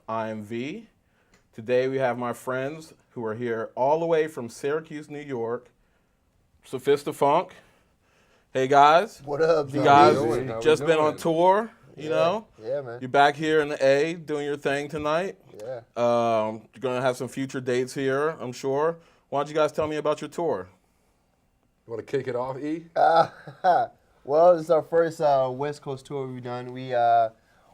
I'm V. Today we have my friends who are here all the way from Syracuse, New York. Sophistafunk. Hey guys. What up, You John? guys How we doing? How we just been on doing? tour, you know? Yeah, man. You're back here in the A doing your thing tonight. Yeah. You're going to have some future dates here, I'm sure. Why don't you guys tell me about your tour? You want to kick it off, E? Well, this is our first West Coast tour we've done. We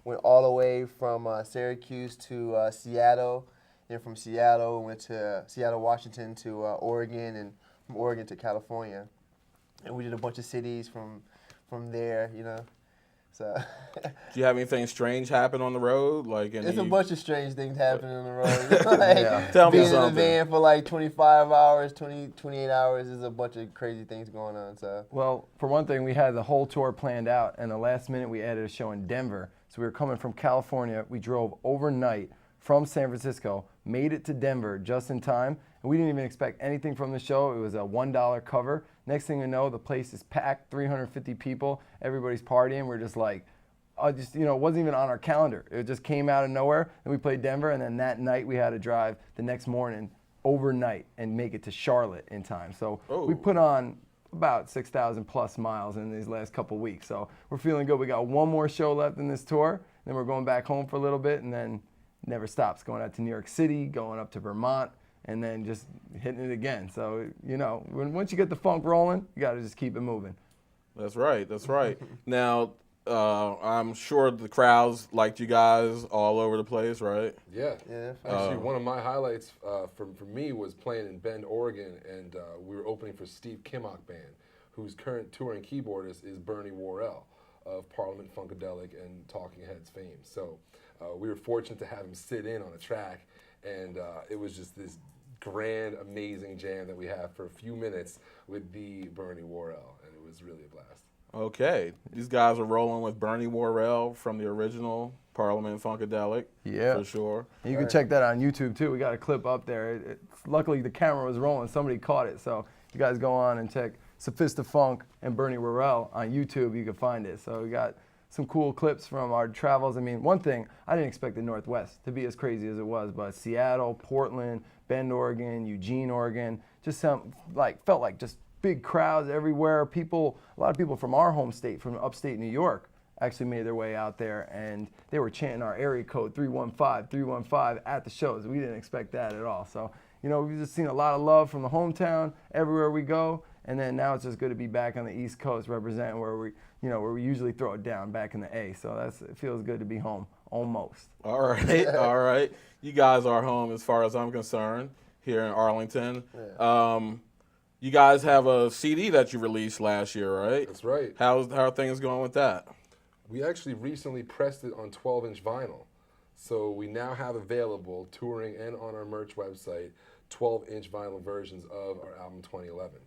went all the way from Syracuse to Seattle. Then from Seattle, we went to Seattle, Washington to Oregon, and from Oregon to California. And we did a bunch of cities from there, you know. So Do you have anything strange happen on the road? there's a bunch of strange things happening on the road. Like, Tell me being in the something. van for like 25 hours, 28 hours, there's a bunch of crazy things going on. So Well, for one thing, we had the whole tour planned out, and the last minute we added a show in Denver. So we were coming from California. We drove overnight from San Francisco, made it to Denver just in time, and we didn't even expect anything from the show. It was a $1 cover. Next thing you know, the place is packed, 350 people. Everybody's partying. We're just like, it wasn't even on our calendar. It just came out of nowhere, and we played Denver, and then that night we had to drive the next morning overnight and make it to Charlotte in time. So we put on about 6,000 plus miles in these last couple weeks. So we're feeling good. We got one more show left in this tour. Then we're going back home for a little bit, and then never stops. Going out to New York City, going up to Vermont, and then just hitting it again. So, once you get the funk rolling, you got to just keep it moving. That's right. That's right. Now, I'm sure the crowds liked you guys all over the place, right? Yeah. Yeah. Actually, one of my highlights for me was playing in Bend, Oregon, and we were opening for Steve Kimmock Band, whose current touring keyboardist is Bernie Worrell of Parliament Funkadelic and Talking Heads fame. So we were fortunate to have him sit in on a track, and it was just this grand, amazing jam that we had for a few minutes with the Bernie Worrell, and it was really a blast. Okay. These guys are rolling with Bernie Worrell from the original Parliament Funkadelic. Yeah. For sure. And you can check that on YouTube too. We got a clip up there. Luckily the camera was rolling. Somebody caught it. So you guys go on and check Sophistafunk and Bernie Worrell on YouTube. You can find it. So we got some cool clips from our travels. I mean, one thing, I didn't expect the Northwest to be as crazy as it was, but Seattle, Portland, Bend, Oregon, Eugene, Oregon, just felt like just big crowds everywhere. A lot of people from our home state, from upstate New York, actually made their way out there, and they were chanting our area code 315, 315 at the shows. We didn't expect that at all. So, we've just seen a lot of love from the hometown everywhere we go, and then now it's just good to be back on the East Coast representing where we usually throw it down back in the A. So it feels good to be home, almost. All right. All right. You guys are home as far as I'm concerned here in Arlington. Yeah. You guys have a CD that you released last year, right? That's right. How are things going with that? We actually recently pressed it on 12-inch vinyl. So we now have available, touring and on our merch website, 12-inch vinyl versions of our album 2011.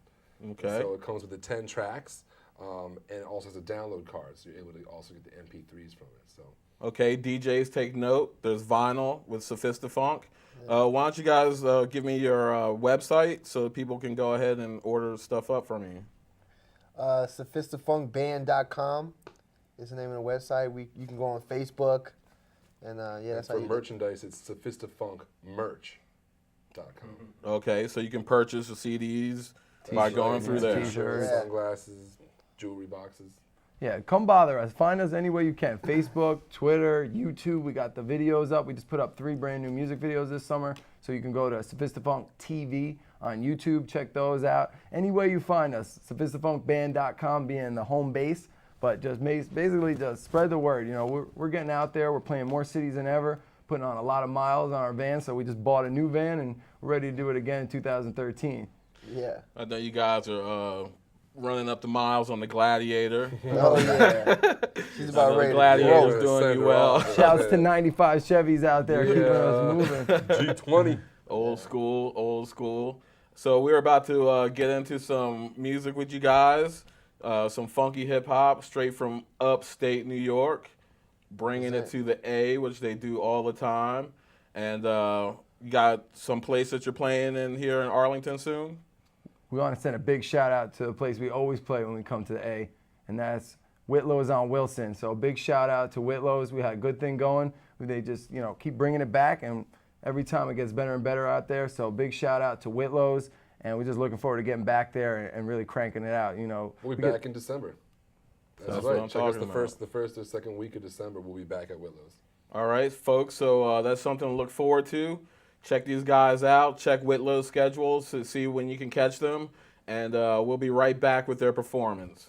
Okay. So it comes with the 10 tracks, and it also has a download card, so you're able to also get the MP3s from it. So. Okay, DJs take note. There's vinyl with Sophistafunk. Why don't you guys give me your website so people can go ahead and order stuff up from you? Sophistafunkband.com is the name of the website. You can go on Facebook, and that's how For you merchandise, it's sophistafunkmerch.com. Okay, so you can purchase the CDs by going through there. T-shirts. Sunglasses, jewelry boxes. Yeah, come bother us. Find us any way you can. Facebook, Twitter, YouTube. We got the videos up. We just put up 3 brand new music videos this summer. So you can go to Sophistafunk TV on YouTube. Check those out. Any way you find us, Sophistafunkband.com being the home base. But just basically just spread the word. We're getting out there. We're playing more cities than ever, putting on a lot of miles on our van. So we just bought a new van and we're ready to do it again in 2013. Yeah. I know you guys are running up the miles on the Gladiator. Oh, yeah. She's about ready The to Gladiator's roll. doing you well. Shouts to 95 Chevys out there keeping us moving. G20. Old school, old school. So we're about to get into some music with you guys. Some funky hip hop straight from upstate New York, bringing it to the A, which they do all the time. And you got some place that you're playing in here in Arlington soon? We want to send a big shout out to the place we always play when we come to the A, and that's Whitlow's on Wilson. So a big shout out to Whitlow's. We had a good thing going. They just, keep bringing it back, and every time it gets better and better out there. So big shout out to Whitlow's, and we're just looking forward to getting back there and really cranking it out. We'll be back in December. That's what right. I'm Check us talking the first or second week of December. We'll be back at Whitlow's. All right, folks. So that's something to look forward to. Check these guys out. Check Whitlow's schedules to see when you can catch them. And we'll be right back with their performance.